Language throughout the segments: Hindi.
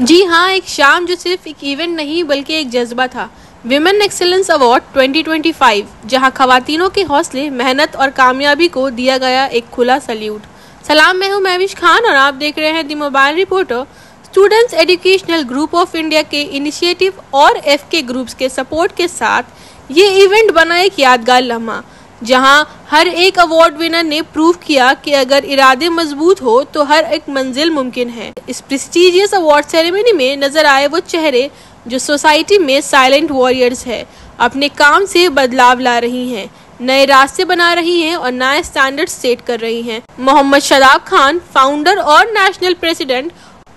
जी हाँ, एक शाम जो सिर्फ एक इवेंट नहीं बल्कि एक जज्बा था। विमेन एक्सेलेंस अवार्ड 2025, जहाँ खवातीनों के हौसले, मेहनत और कामयाबी को दिया गया एक खुला सल्यूट। सलाम, मैं हूँ महविश खान और आप देख रहे हैं the mobile reporter. Students educational group of India के इनिशिएटिव और एफके ग्रुप्स के सपोर्ट के साथ ये इवेंट बना एक यादगार लम्हा, जहां हर एक अवार्ड विनर ने प्रूव किया कि अगर इरादे मजबूत हो तो हर एक मंजिल मुमकिन है। इस प्रेस्टिजियस अवार्ड सेरेमनी में नजर आए वो चेहरे जो सोसाइटी में साइलेंट वॉरियर्स है, अपने काम से बदलाव ला रही हैं, नए रास्ते बना रही हैं और नए स्टैंडर्ड सेट कर रही हैं। मोहम्मद शादाब खान, फाउंडर और नेशनल प्रेसिडेंट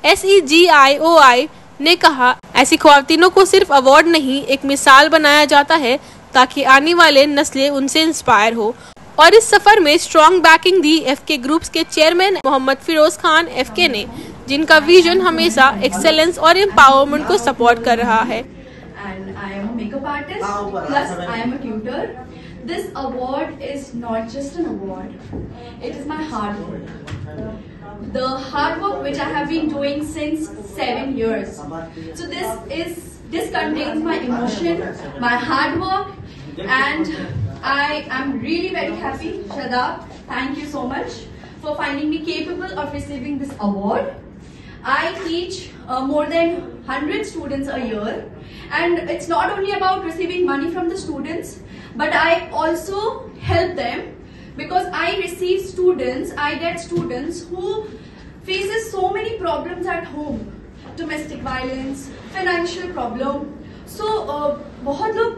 SEGIOI ने कहा, ऐसी ख्वातीनों को सिर्फ अवार्ड नहीं एक मिसाल बनाया जाता है ताकि आने वाले नस्लें उनसे इंस्पायर हो। और इस सफर में स्ट्रॉन्ग बैकिंग दी एफके ग्रुप्स के चेयरमैन मोहम्मद फिरोज खान एफके ने, जिनका विजन हमेशा एक्सेलेंस और एम्पावरमेंट को सपोर्ट कर रहा है। And I am a makeup artist, plus I am a tutor. This award is not just an award, it is my hard work. The hard work which I have been doing since 7 years. So this contains my emotion, my hard work, and I am really very happy. Shadab, thank you so much for finding me capable of receiving this award. I teach more than 100 students a year, and it's not only about receiving money from the students, but I also help them because I receive students, I get students who faces so many problems at home, domestic violence, financial problem. So bahut log,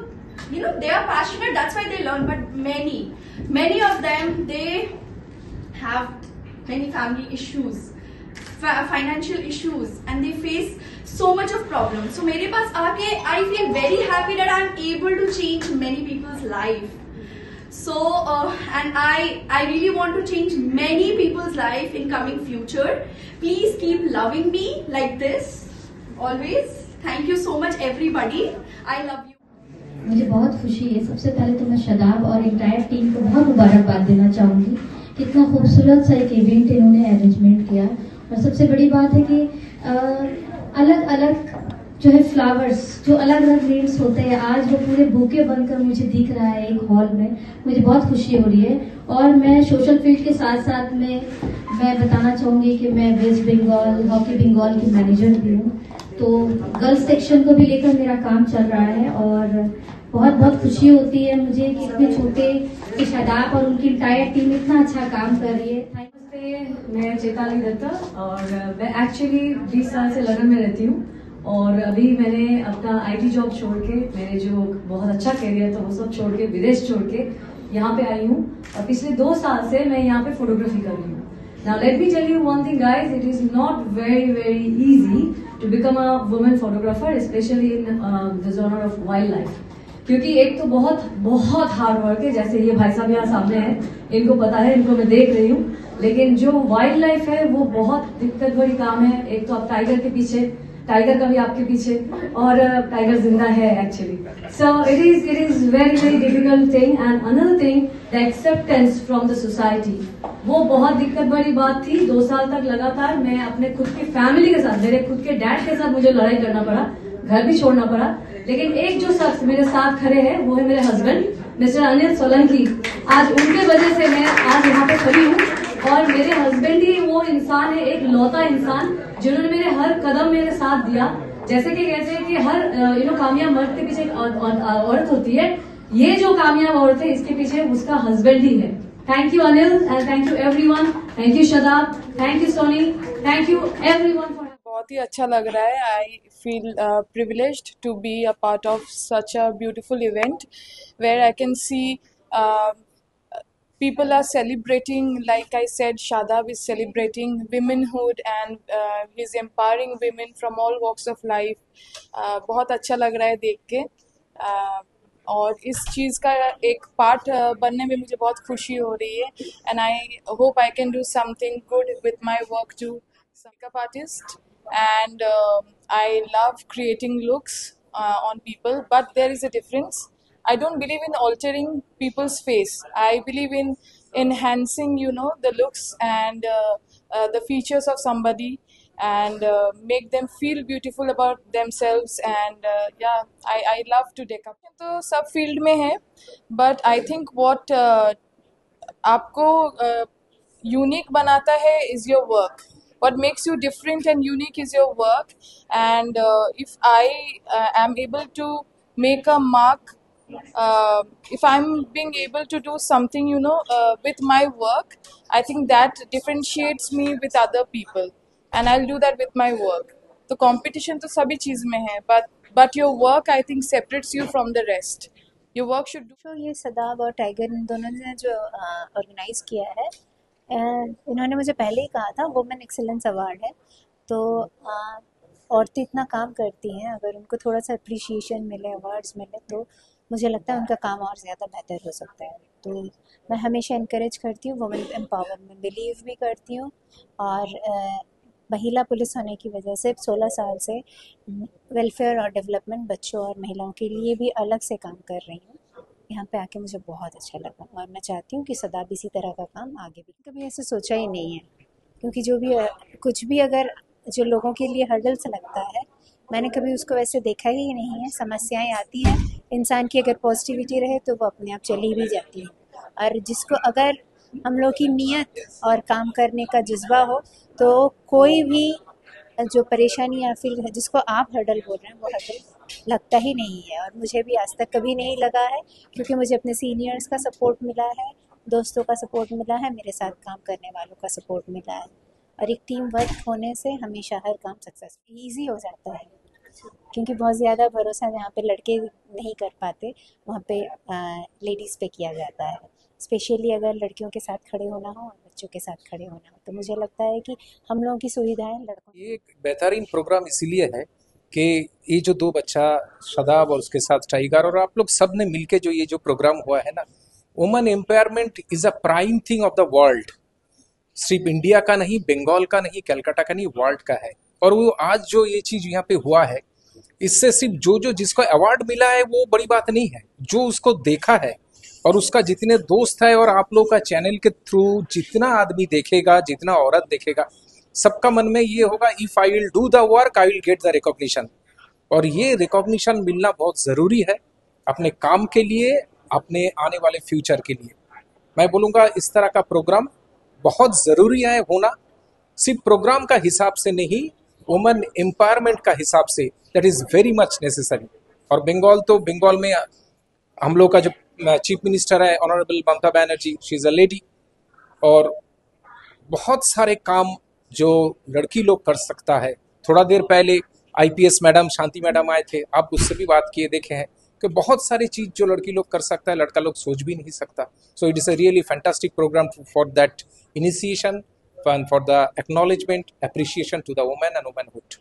they are passionate, that's why they learn, but many of them, they have many family issues, financial issues, and they face so much of problems. So मेरे पास आके I feel very happy that I am able to change many people's life. So and I really want to change many people's life in coming future. Please keep loving me like this always. Thank you so much everybody. I love you. मुझे बहुत खुशी है। सबसे पहले तो मैं शदाब और इंटायर टीम को बहुत मुबारकबाद देना चाहूँगी। कितना खूबसूरत सा एक इवेंट इन्होंने अरेंजमेंट किया, और सबसे बड़ी बात है कि अलग अलग जो है फ्लावर्स, जो अलग अलग रेट्स होते हैं, आज वो पूरे बुके बनकर मुझे दिख रहा है एक हॉल में। मुझे बहुत खुशी हो रही है। और मैं सोशल फील्ड के साथ साथ में मैं बताना चाहूँगी कि मैं वेस्ट बंगाल हॉकी बंगाल की मैनेजर भी हूँ, तो गर्ल्स सेक्शन को भी लेकर मेरा काम चल रहा है। और बहुत बहुत खुशी होती है मुझे कि इतने छोटे शादाब और उनकी इंटायर टीम इतना अच्छा काम कर रही है। मैं चेताली दत्ता और मैं एक्चुअली 20 साल से लंदन में रहती हूँ, और अभी मैंने अपना IT जॉब छोड़ के, मेरे जो बहुत अच्छा करियर था वो सब छोड़ के, विदेश छोड़ के यहाँ पे आई हूँ, और पिछले 2 साल से मैं यहाँ पे फोटोग्राफी कर रही हूँ। Now let me tell you one thing guys, it is not very easy to become a woman photographer, especially in the genre of wildlife. क्योंकि एक तो बहुत हार्ड वर्क है, जैसे ये भाई साहब यहाँ सामने हैं, इनको पता है, इनको मैं देख रही हूँ, लेकिन जो वाइल्ड लाइफ है वो बहुत दिक्कत भरी काम है। एक तो आप टाइगर के पीछे, टाइगर का भी आपके पीछे, और टाइगर जिंदा है actually. So it is very difficult thing, and another thing the acceptance from the society, वो बहुत दिक्कत भरी बात थी। 2 साल तक लगातार मैं अपने खुद की फैमिली के साथ, मेरे खुद के डैड के साथ मुझे लड़ाई करना पड़ा, घर भी छोड़ना पड़ा, लेकिन एक जो शख्स मेरे साथ खड़े हैं वो है मेरे हस्बैंड मिस्टर अनिल सोलंकी। आज उनके वजह से मैं आज यहाँ पे खड़ी हूँ, और मेरे हस्बैंड ही वो इंसान है, एक लौता इंसान जिन्होंने मेरे हर कदम मेरे साथ दिया। जैसे कि कहते हैं कि हर कामयाब मर्द के पीछे एक औरत होती है, ये जो कामयाब औरत है इसके पीछे उसका हस्बैंड ही है। Thank you Anil, and thank you everyone, thank you Shadab, thank you Soni, thank you everyone for. बहुत ही अच्छा लग रहा है। I feel privileged to be a part of such a beautiful event where I can see people are celebrating, like I said, Shadab is celebrating womanhood and he's empowering women from all walks of life. बहुत अच्छा लग रहा है देख के, और इस चीज़ का एक पार्ट बनने में मुझे बहुत खुशी हो रही है, and I hope I can do something good with my work too. Makeup artist, and I love creating looks on people, but there is a difference. I don't believe in altering people's face. I believe in enhancing, the looks and the features of somebody. and make them feel beautiful about themselves. And yeah, I love to deck up. तो सब फील्ड में है, but I think what आपको यूनिक बनाता है is your work. What makes you different and unique is your work. And if I am able to make a mark, if I'm being able to do something, with my work, I think that differentiates me with other people, and I'll do that with my work. तो competition तो सभी चीज़ में है, but your work I think separates you from the rest. Your work should do. तो ये सदाब और टाइगर इन दोनों ने जो ऑर्गेनाइज किया है, इन्होंने मुझे पहले ही कहा था वुमेन एक्सीलेंस अवार्ड है, तो औरतें इतना काम करती हैं, अगर उनको थोड़ा सा अप्रिशिएशन मिले, अवार्ड्स मिले, तो मुझे लगता है उनका काम और ज़्यादा बेहतर हो सकता है। तो मैं हमेशा इनकरेज करती हूँ, वुमेन एम्पावरमेंट में बिलीव भी करती हूँ, और महिला पुलिस होने की वजह से 16 साल से वेलफेयर और डेवलपमेंट बच्चों और महिलाओं के लिए भी अलग से काम कर रही हूँ। यहाँ पे आके मुझे बहुत अच्छा लगा, और मैं चाहती हूँ कि सदा भी इसी तरह का काम आगे भी। कभी ऐसे सोचा ही नहीं है, क्योंकि जो भी कुछ भी अगर जो लोगों के लिए हर्डल से लगता है, मैंने कभी उसको वैसे देखा ही नहीं है। समस्याएं आती हैं, इंसान की अगर पॉजिटिविटी रहे तो वो अपने आप चली भी जाती है, और जिसको अगर हम लोग की नीयत और काम करने का जज्बा हो तो कोई भी जो परेशानी या फिर जिसको आप हर्डल बोल रहे हैं वो हर्डल लगता ही नहीं है। और मुझे भी आज तक कभी नहीं लगा है, क्योंकि मुझे अपने सीनियर्स का सपोर्ट मिला है, दोस्तों का सपोर्ट मिला है, मेरे साथ काम करने वालों का सपोर्ट मिला है, और एक टीम वर्क होने से हमेशा हर काम सक्सेसफुल ईजी हो जाता है। क्योंकि बहुत ज़्यादा भरोसा जहाँ पे लड़के नहीं कर पाते, वहाँ पे लेडीज़ पे किया जाता है, स्पेशली अगर लड़कियों के साथ खड़े होना हो और बच्चों के साथ खड़े होना हो। तो मुझे लगता है कि हम लोगों की सुविधाएं लड़कों। ये एक बेहतरीन प्रोग्राम इसीलिए है कि ये जो दो बच्चा शदाब और उसके साथ टाइगर और आप लोग सब ने मिलके जो ये जो प्रोग्राम हुआ है ना, women empowerment is a prime thing of the world. सिर्फ इंडिया का नहीं, बंगाल का नहीं, कलकत्ता का नहीं, वर्ल्ड का है। और वो आज जो ये चीज यहाँ पे हुआ है, इससे सिर्फ जो जिसको अवार्ड मिला है वो बड़ी बात नहीं है, जो उसको देखा है और उसका जितने दोस्त है, और आप लोग का चैनल के थ्रू जितना आदमी देखेगा, जितना औरत देखेगा, सबका मन में ये होगा, if I will do the work I will get the recognition. और ये रिकॉग्निशन मिलना बहुत ज़रूरी है अपने काम के लिए, अपने आने वाले फ्यूचर के लिए। मैं बोलूँगा इस तरह का प्रोग्राम बहुत ज़रूरी है होना, सिर्फ प्रोग्राम का हिसाब से नहीं, वुमेन एम्पावरमेंट का हिसाब से that is very much necessary. और बंगाल में हम लोग का जो चीफ मिनिस्टर है honourable Mamata Banerjee, she is a lady, और बहुत सारे काम जो लड़की लोग कर सकता है। थोड़ा देर पहले IPS मैडम शांति मैडम आए थे, आप उससे भी बात किए देखे हैं कि बहुत सारी चीज़ जो लड़की लोग कर सकता है, लड़का लोग सोच भी नहीं सकता। So it is a really fantastic programme for that initiation and for the acknowledgement, appreciation to the woman and womanhood.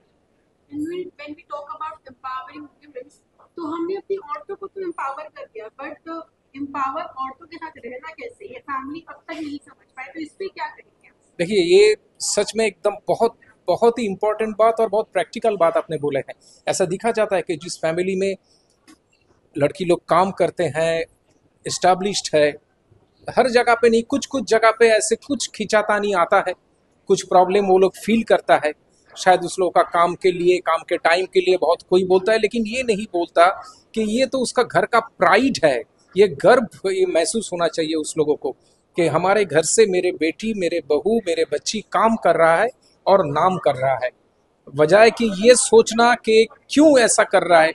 When we talk about empowering women, तो हमने अपनी औरतों को तो एम्पावर कर दिया, बट एम्पावर औरतों के साथ रहना कैसे, ये फैमिली अब तक नहीं समझ पाए, तो इस पे क्या करेंगे? देखिए, ये सच में एकदम बहुत बहुत ही इम्पोर्टेंट बात और बहुत प्रैक्टिकल बात आपने बोले हैं। ऐसा दिखा जाता है कि जिस फैमिली में लड़की लोग काम करते हैं, एस्टैब्लिश्ड है, हर जगह पे नहीं, कुछ जगह पे ऐसे कुछ खिंचातानी आता है, कुछ प्रॉब्लम वो लोग फील करता है। शायद उस लोग का काम के लिए, काम के टाइम के लिए बहुत कोई बोलता है, लेकिन ये नहीं बोलता कि ये तो उसका घर का प्राइड है, ये गर्व ये महसूस होना चाहिए उस लोगों को कि हमारे घर से मेरे बेटी, मेरे बहू, मेरे बच्ची काम कर रहा है और नाम कर रहा है। वजह कि ये सोचना कि क्यों ऐसा कर रहा है,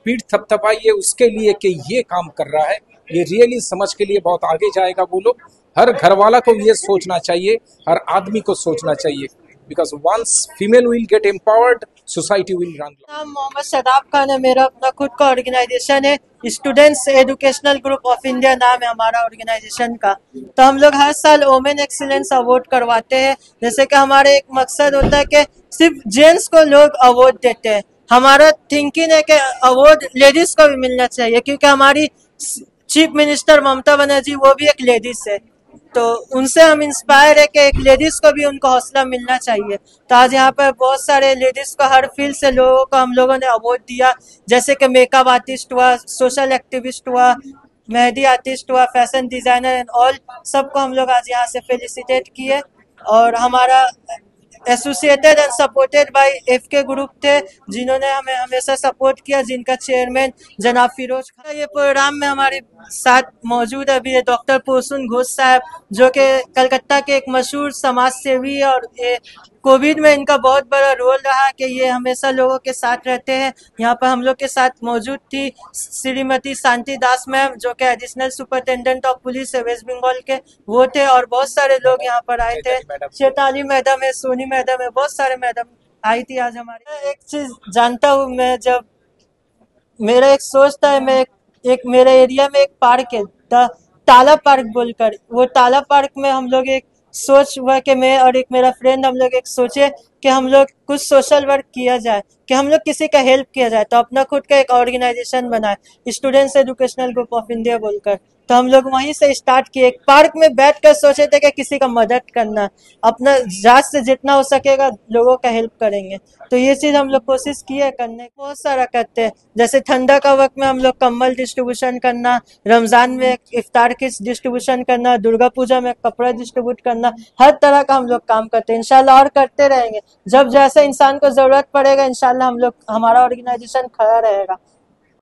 पीठ थपथपाइए उसके लिए कि ये काम कर रहा है, ये रियली समझ के लिए बहुत आगे जाएगा वो लोग। हर घर वाला को ये सोचना चाहिए, हर आदमी को सोचना चाहिए, because once female will get empowered, society will run. नाम मोहम्मद सदाब खान है, मेरा अपना खुद का ऑर्गेनाइजेशन है, students educational group of India नाम है हमारा ऑर्गेनाइजेशन का। तो हम लोग हर साल वुमेन एक्सीलेंस अवार्ड करवाते हैं। जैसे कि हमारे एक मकसद होता है कि सिर्फ जेंट्स को लोग अवार्ड देते हैं, हमारा थिंकिंग है कि अवार्ड लेडीज को भी मिलना चाहिए, क्योंकि हमारी चीफ मिनिस्टर ममता बनर्जी वो भी एक लेडीज है, तो उनसे हम इंस्पायर है कि एक लेडीज को भी उनको हौसला मिलना चाहिए। तो आज यहाँ पर बहुत सारे लेडीज को हर फील्ड से लोगों को हम लोगों ने अवार्ड दिया, जैसे कि मेकअप आर्टिस्ट हुआ, सोशल एक्टिविस्ट हुआ, मेहंदी आर्टिस्ट हुआ, फैशन डिजाइनर एंड ऑल, सबको हम लोग आज यहाँ से फेलिसिटेट किए। और हमारा associated and supported by एफके group थे, जिन्होंने हमें हमेशा सपोर्ट किया, जिनका चेयरमैन जनाब फिरोज खान। ये प्रोग्राम में हमारे साथ मौजूद अभी है डॉक्टर पोसुन घोष साहब, जो कि कलकत्ता के एक मशहूर समाज सेवी, और ये कोविड में इनका बहुत बड़ा रोल रहा कि ये हमेशा लोगों के साथ रहते हैं। यहाँ पर हम लोग के साथ मौजूद थी श्रीमती शांति दास मैम, जो कि एडिशनल सुपरिटेंडेंट ऑफ पुलिस है वेस्ट बंगाल के, वो थे, और बहुत सारे लोग यहाँ पर आए थे। चेताली मैडम है, सोनी मैडम है, बहुत सारे मैडम आई थी आज हमारे। एक चीज जानता हूँ मैं, जब मेरा एक सोच था, मैं एक मेरे एरिया में एक पार्क है ताला पार्क बोलकर, वो ताला पार्क में हम लोग एक सोच हुआ कि मैं और एक मेरा फ्रेंड हम लोग एक सोचे कि हम लोग कुछ सोशल वर्क किया जाए, कि हम लोग किसी का हेल्प किया जाए। तो अपना खुद का एक ऑर्गेनाइजेशन बनाए, students educational group of India बोलकर। तो हम लोग वहीं से स्टार्ट किए, एक पार्क में बैठकर सोचे थे कि किसी का मदद करना, अपना जात से जितना हो सकेगा लोगों का हेल्प करेंगे। तो ये चीज हम लोग कोशिश किए करने, बहुत सारा करते हैं। जैसे ठंडा का वक्त में हम लोग कंबल डिस्ट्रीब्यूशन करना, रमजान में इफ्तार किट्स डिस्ट्रीब्यूशन करना, दुर्गा पूजा में कपड़ा डिस्ट्रीब्यूट करना, हर तरह का हम लोग काम करते हैं। इंशाल्लाह और करते रहेंगे, जब जैसे इंसान को जरूरत पड़ेगा इंशाल्लाह हम लोग, हमारा ऑर्गेनाइजेशन खड़ा रहेगा।